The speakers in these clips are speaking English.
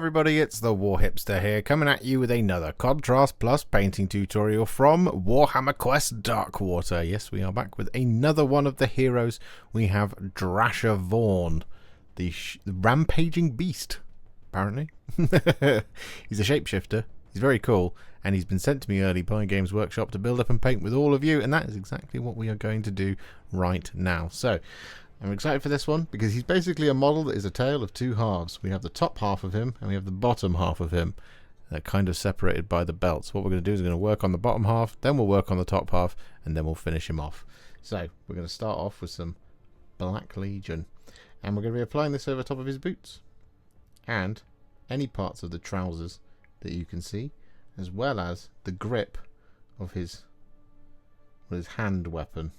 everybody, it's the Warhipster here, coming at you with another Contrast Plus painting tutorial from Warhammer Quest Darkwater. Yes, we are back with another one of the heroes. We have Drasher Vorn, the Rampaging Beast, apparently. He's a shapeshifter, he's very cool, and he's been sent to me early by Games Workshop to build up and paint with all of you, and that is exactly what we are going to do right now. So, I'm excited for this one because he's basically a model that is a tale of two halves. We have the top half of him and we have the bottom half of him. They're kind of separated by the belt. So what we're going to do is we're going to work on the bottom half, then we'll work on the top half, and then we'll finish him off. So we're going to start off with some Black Legion. And we're going to be applying this over top of his boots. And any parts of the trousers that you can see, as well as the grip of his hand weapon.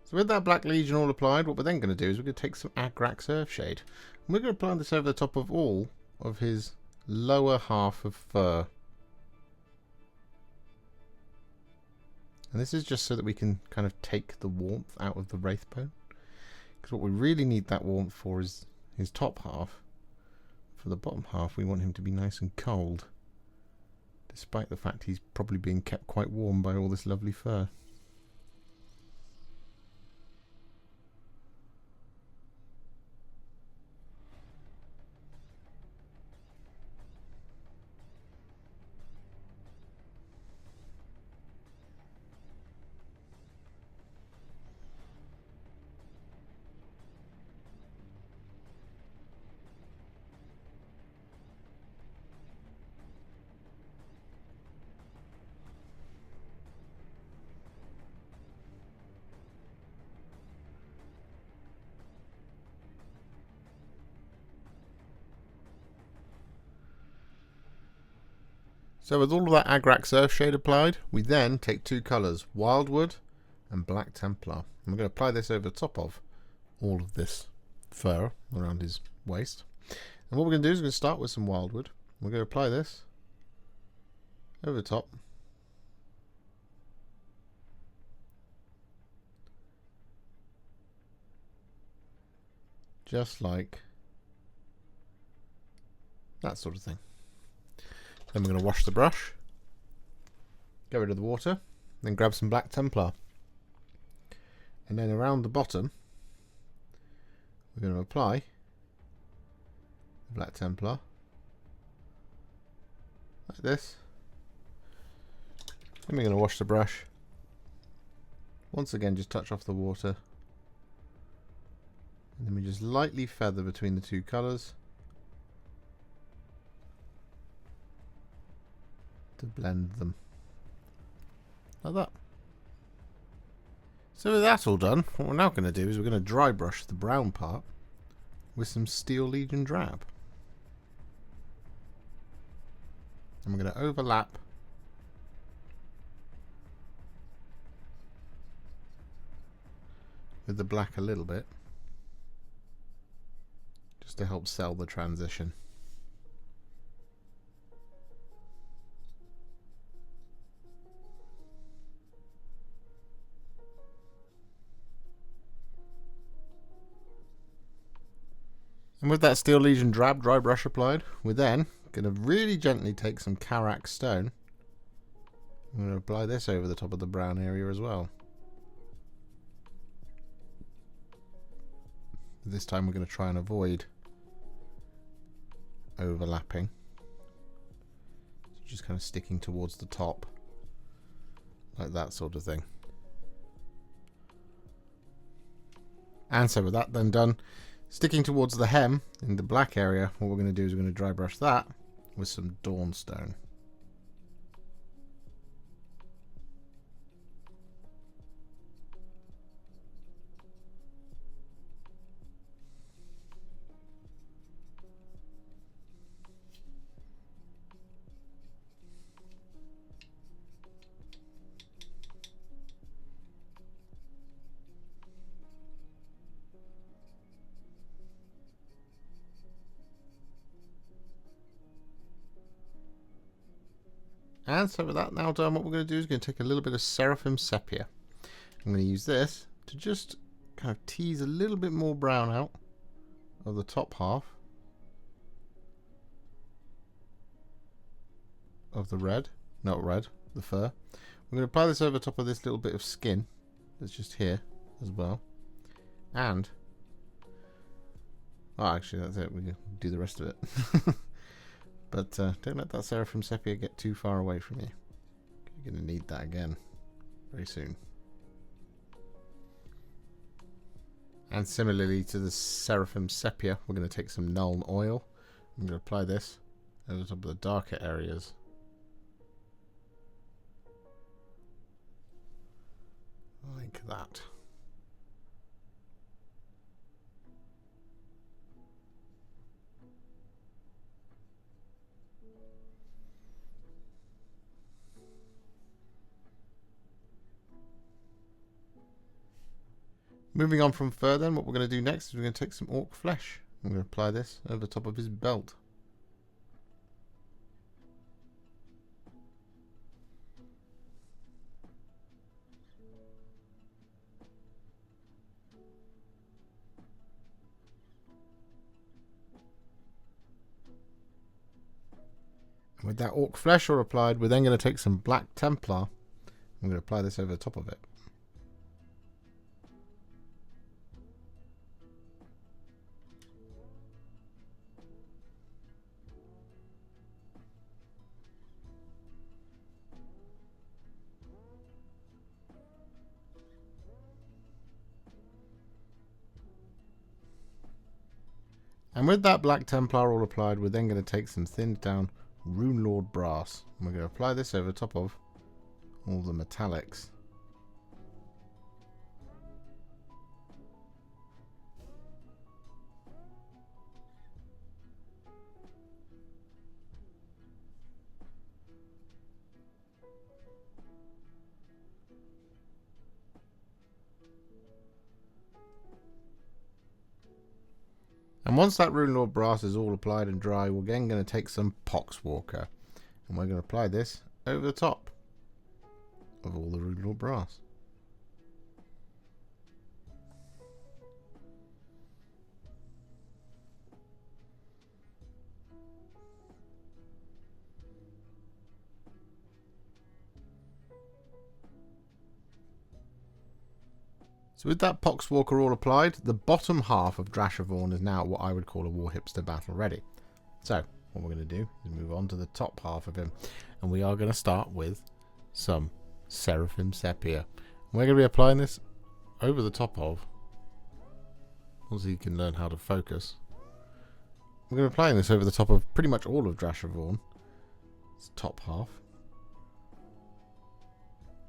So with that Black Legion all applied, what we're then going to do is we're going to take some Agrax Earthshade. And we're going to apply this over the top of all of his lower half of fur. And this is just so that we can kind of take the warmth out of the Wraithbone. Because what we really need that warmth for is his top half. For the bottom half, we want him to be nice and cold. Despite the fact he's probably being kept quite warm by all this lovely fur. So with all of that Agrax Earthshade applied, we then take two colours, Wyldwood and Black Templar. And we're going to apply this over the top of all of this fur around his waist. And what we're going to do is we're going to start with some Wyldwood. We're going to apply this over the top. Just like that sort of thing. Then we're going to wash the brush, get rid of the water, then grab some Black Templar. And then around the bottom, we're going to apply the Black Templar, like this. Then we're going to wash the brush. Once again, just touch off the water. And then we just lightly feather between the two colours to blend them like that. So with that all done, what we're now going to do is we're going to dry brush the brown part with some Steel Legion Drab, and we're going to overlap with the black a little bit just to help sell the transition. And with that Steel Legion Drab dry brush applied, we're then going to really gently take some Karak Stone. I'm going to apply this over the top of the brown area as well. This time we're going to try and avoid overlapping. So just kind of sticking towards the top, like that sort of thing. And so with that then done, sticking towards the hem in the black area, what we're going to do is we're going to dry brush that with some Dawnstone. And so with that now done, what we're going to do is going to take a little bit of Seraphim Sepia. I'm going to use this to just kind of tease a little bit more brown out of the top half of the red, not red, the fur. We're going to apply this over top of this little bit of skin that's just here as well. And, oh, actually that's it, we can do the rest of it. But don't let that Seraphim Sepia get too far away from you. You're going to need that again very soon. And similarly to the Seraphim Sepia, we're going to take some Nuln Oil. I'm going to apply this over top of the darker areas. Like that. Moving on from fur then, what we're going to do next is we're going to take some Ork Flesh. I'm going to apply this over the top of his belt. And with that Ork Flesh all applied, we're then going to take some Black Templar. I'm going to apply this over the top of it. And with that Black Templar all applied, we're then going to take some thinned down Runelord Brass. And we're going to apply this over top of all the metallics. And once that Runelord Brass is all applied and dry, we're again going to take some Poxwalker. And we're going to apply this over the top of all the Runelord Brass. So with that Poxwalker all applied, the bottom half of Drasher Vorn is now what I would call a Warhipster battle ready. So what we're going to do is move on to the top half of him, and we are going to start with some Seraphim Sepia. We're going to be applying this over the top of, so you can learn how to focus. We're going to be applying this over the top of pretty much all of Drasher Vorn. It's top half.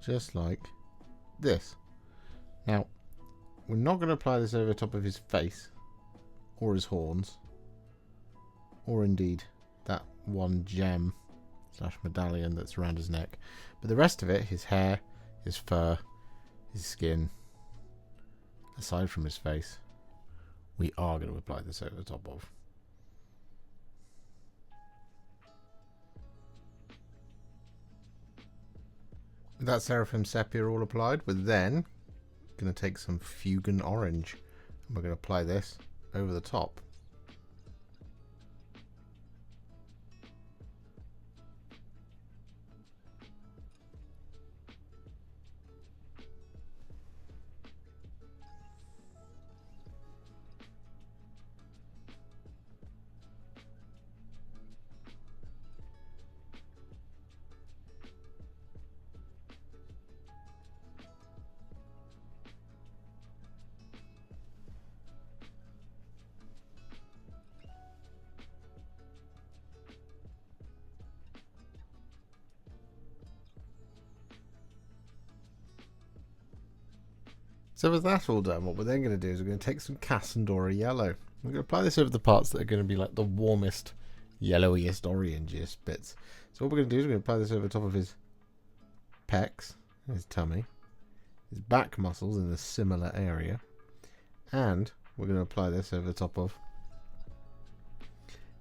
Just like this. Now, we're not going to apply this over the top of his face, or his horns, or indeed that one gem / medallion that's around his neck. But the rest of it, his hair, his fur, his skin, aside from his face, we are going to apply this over the top of. With that Seraphim Sepia all applied, we're then going to take some Fuegan Orange, and we're going to apply this over the top. So with that all done, what we're then going to do is we're going to take some Casandora Yellow. We're going to apply this over the parts that are going to be like the warmest, yellowiest, orangiest bits. So what we're going to do is we're going to apply this over the top of his pecs, his tummy, his back muscles in a similar area, and we're going to apply this over the top of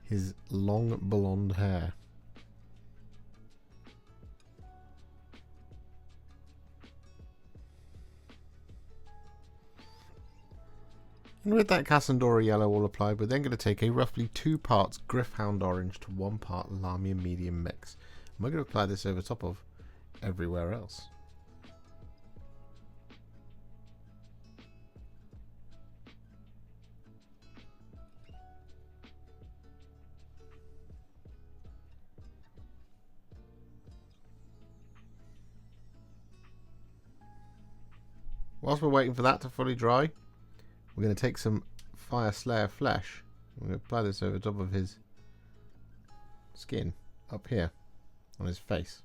his long blonde hair. And with that Casandora Yellow all applied, we're then going to take a roughly 2 parts Gryph-Hound Orange to 1 part Lahmian Medium mix. And we're going to apply this over top of everywhere else. Whilst we're waiting for that to fully dry, we're going to take some Fyreslayer Flesh. We're going to apply this over top of his skin, up here, on his face.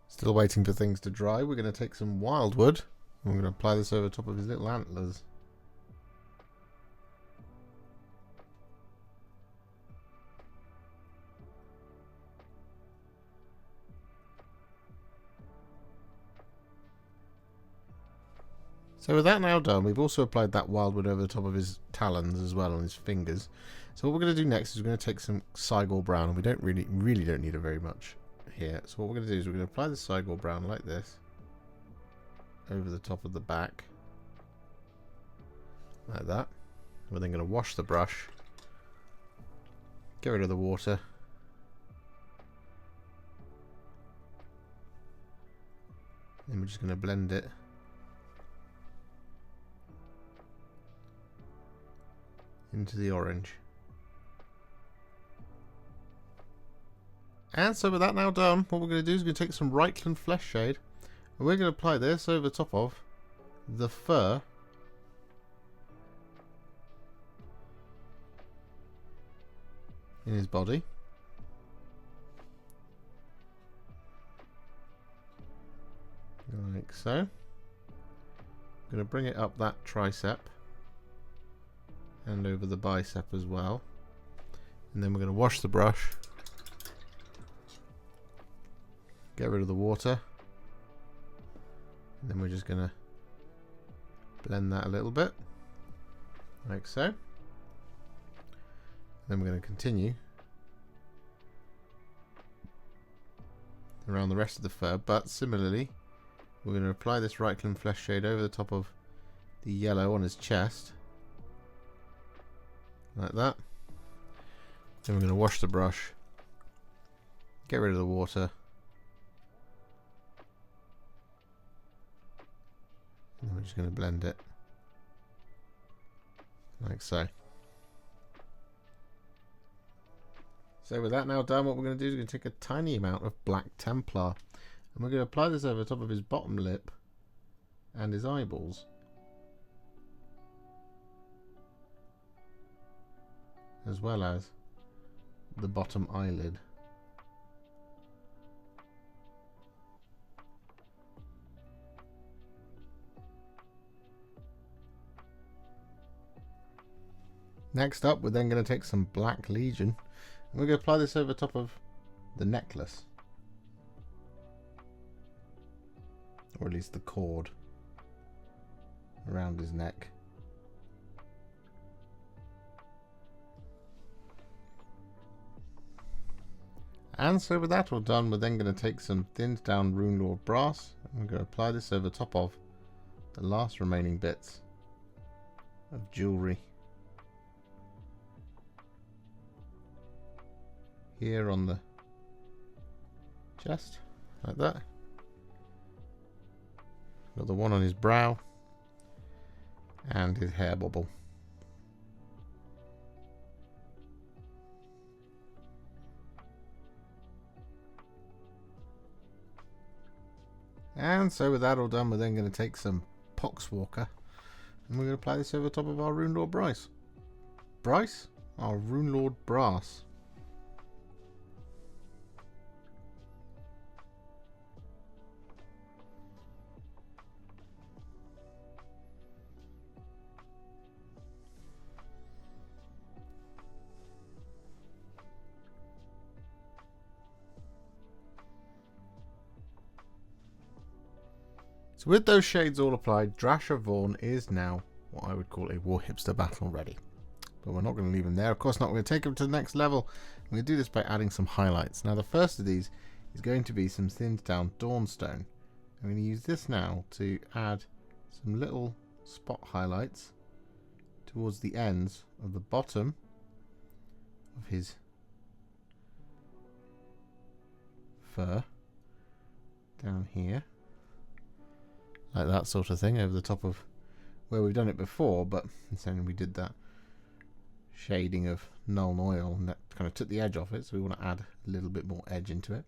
Still waiting for things to dry. We're going to take some Wyldwood and we're going to apply this over top of his little antlers. So with that now done, we've also applied that Wyldwood over the top of his talons as well, on his fingers. So what we're going to do next is we're going to take some Cygor Brown, and we don't really don't need it very much here. So what we're going to do is we're going to apply the Cygor Brown like this over the top of the back, like that. We're then going to wash the brush, get rid of the water, and we're just going to blend it into the orange. And so with that now done, what we're going to do is we're going to take some Reikland Fleshshade and we're going to apply this over the top of the fur in his body. Like so. I'm going to bring it up that tricep and over the bicep as well. And then we're going to wash the brush, get rid of the water, and then we're just going to blend that a little bit, like so. Then we're going to continue around the rest of the fur, but similarly we're going to apply this Reikland Fleshshade over the top of the yellow on his chest, like that. Then we're going to wash the brush, get rid of the water, and then we're just going to blend it like so. So with that now done, what we're going to do is we're going to take a tiny amount of Black Templar and we're going to apply this over the top of his bottom lip and his eyeballs, as well as the bottom eyelid. Next up, we're then going to take some Black Legion and we're going to apply this over top of the necklace, or at least the cord around his neck. And so with that all done, we're then going to take some thinned down Runelord Brass and we're going to apply this over top of the last remaining bits of jewellery here on the chest, like that. Got the one on his brow and his hair bobble. And so with that all done, we're then going to take some Poxwalker and we're going to apply this over top of our Runelord Brass. Our Runelord Brass. So with those shades all applied, Drasher Vorn is now what I would call a Warhipster battle ready. But we're not going to leave him there. Of course not. We're going to take him to the next level. We're going to do this by adding some highlights. Now the first of these is going to be some thinned down Dawnstone. I'm going to use this now to add some little spot highlights towards the ends of the bottom of his fur down here, like that sort of thing, over the top of where we've done it before, but instead we did that shading of Nuln Oil and that kind of took the edge off it, so we want to add a little bit more edge into it.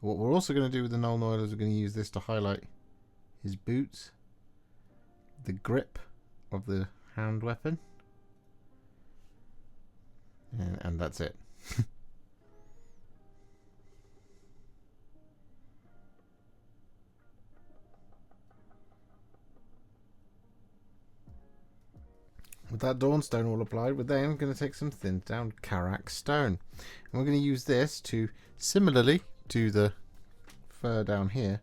But what we're also going to do with the Nuln Oil is we're going to use this to highlight his boots, the grip of the hand weapon, and that's it. With that Dawnstone all applied, we're then going to take some thinned down Karak Stone. And we're going to use this to, similarly to the fur down here,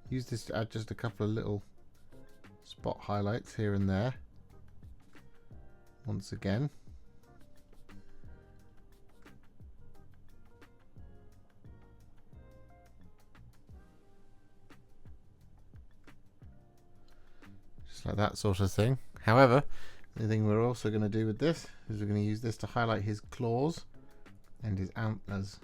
use this to add just a couple of little spot highlights here and there. Once again. Just like that sort of thing. However, the thing we're also going to do with this is we're going to use this to highlight his claws and his antlers.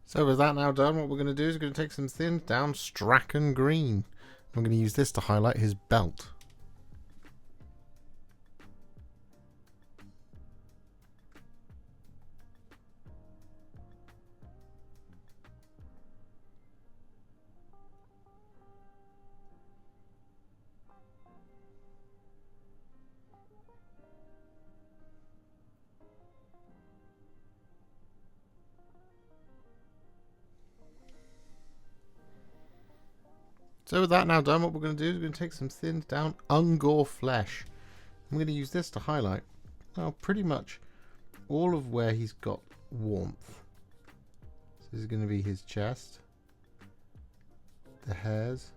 So with that now done, what we're going to do is we're going to take some thinned down Straken Green. I'm going to use this to highlight his belt. So with that now done, what we're going to do is we're going to take some thinned down Ungor Flesh. I'm going to use this to highlight, well, pretty much all of where he's got warmth. So this is going to be his chest, the hairs,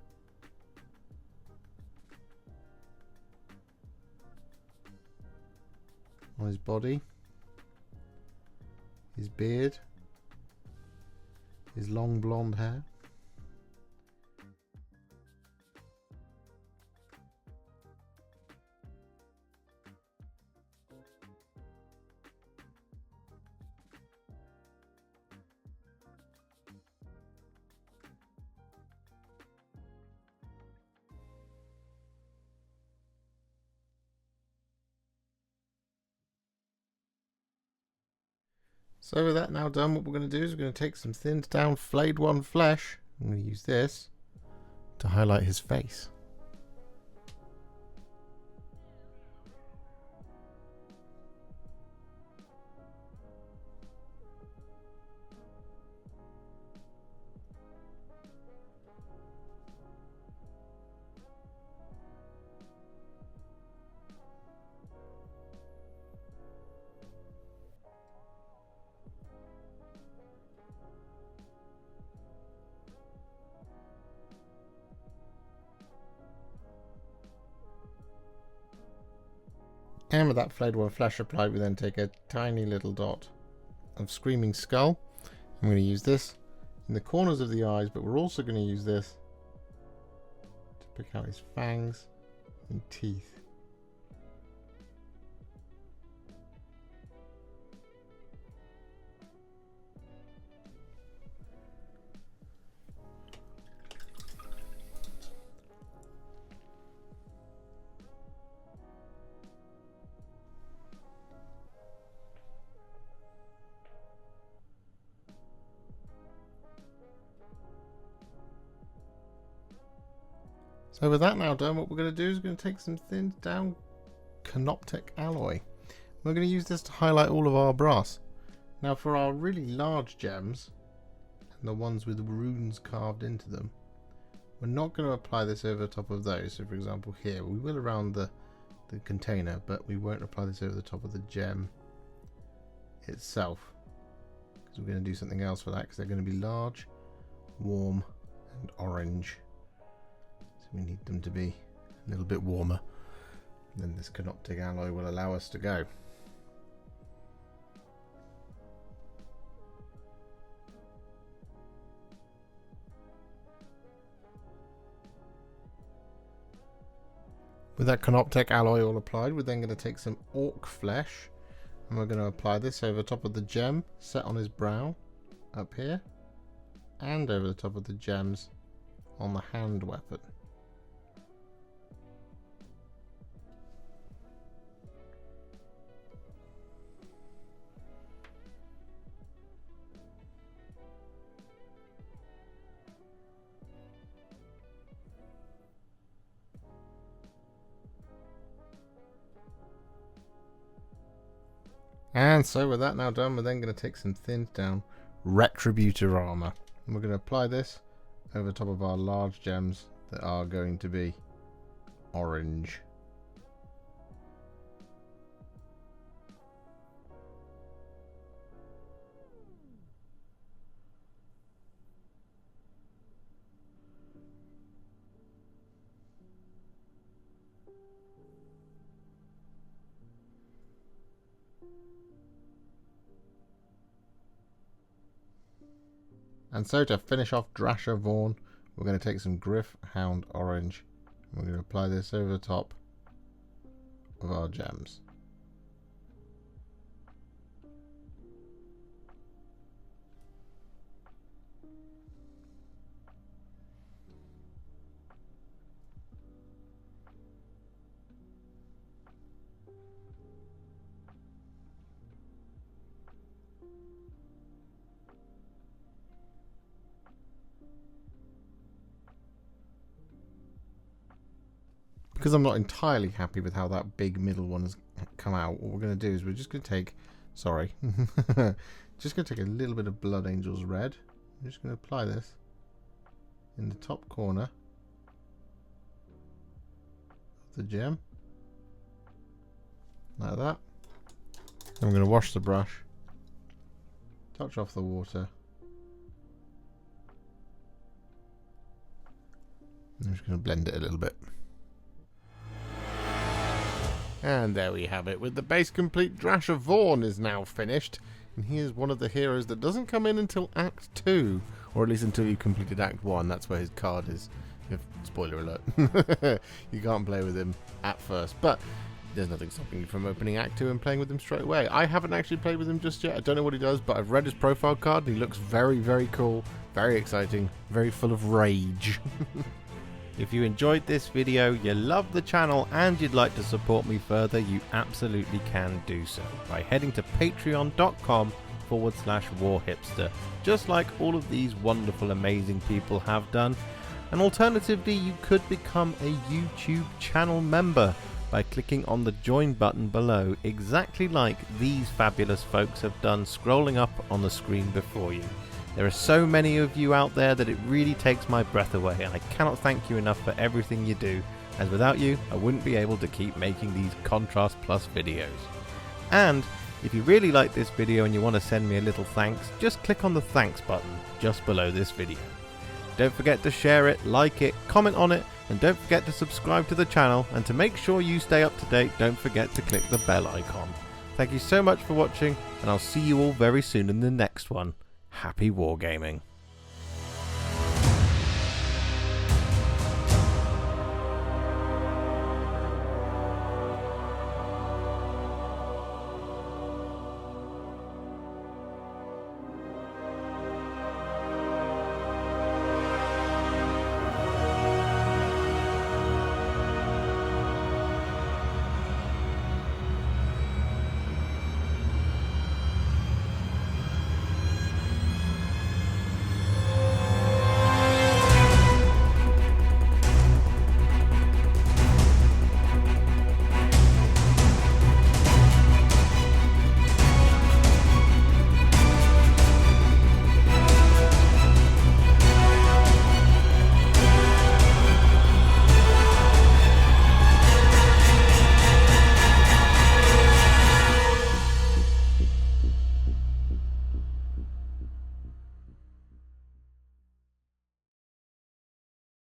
on his body, his beard, his long blonde hair. So with that now done, what we're going to do is we're going to take some thinned down Flayed One Flesh. I'm going to use this to highlight his face. And with that Flayed One Flesh applied, we then take a tiny little dot of Screaming Skull. I'm going to use this in the corners of the eyes, but we're also going to use this to pick out his fangs and teeth. So with that now done, what we're going to do is we're going to take some thinned down Canoptek Alloy. We're going to use this to highlight all of our brass. Now for our really large gems, and the ones with runes carved into them, We're not going to apply this over the top of those. So for example here, we will around the container, but we won't apply this over the top of the gem itself. Because we're going to do something else for that, because they're going to be large, warm and orange. So we need them to be a little bit warmer. And then this Canoptek Alloy will allow us to go. With that Canoptek Alloy all applied, we're then going to take some Ork Flesh and we're going to apply this over the top of the gem set on his brow up here, and over the top of the gems on the hand weapon. And so with that now done, we're then going to take some thinned down Retributor Armour. And we're going to apply this over top of our large gems that are going to be orange. And so to finish off Drasher Vorn, we're going to take some Gryph-Hound Orange. We're going to apply this over the top of our gems. Because I'm not entirely happy with how that big middle one has come out, what we're going to do is we're just going to take, just going to take a little bit of Blood Angel's Red. I'm just going to apply this in the top corner of the gem, like that. I'm going to wash the brush, touch off the water. I'm just going to blend it a little bit. And there we have it. With the base complete, Drasher Vorn is now finished. And he is one of the heroes that doesn't come in until Act 2. Or at least until you've completed Act 1. That's where his card is. Spoiler alert. You can't play with him at first. But there's nothing stopping you from opening Act 2 and playing with him straight away. I haven't actually played with him just yet. I don't know what he does, but I've read his profile card. And he looks very, very cool. Very exciting. Very full of rage. If you enjoyed this video, you love the channel and you'd like to support me further, you absolutely can do so by heading to patreon.com/warhipster, just like all of these wonderful, amazing people have done. And alternatively, you could become a YouTube channel member by clicking on the join button below, exactly like these fabulous folks have done scrolling up on the screen before you. There are so many of you out there that it really takes my breath away, and I cannot thank you enough for everything you do, as without you I wouldn't be able to keep making these Contrast Plus videos. And if you really like this video and you want to send me a little thanks, just click on the thanks button just below this video. Don't forget to share it, like it, comment on it, and don't forget to subscribe to the channel, and to make sure you stay up to date, don't forget to click the bell icon. Thank you so much for watching, and I'll see you all very soon in the next one. Happy wargaming.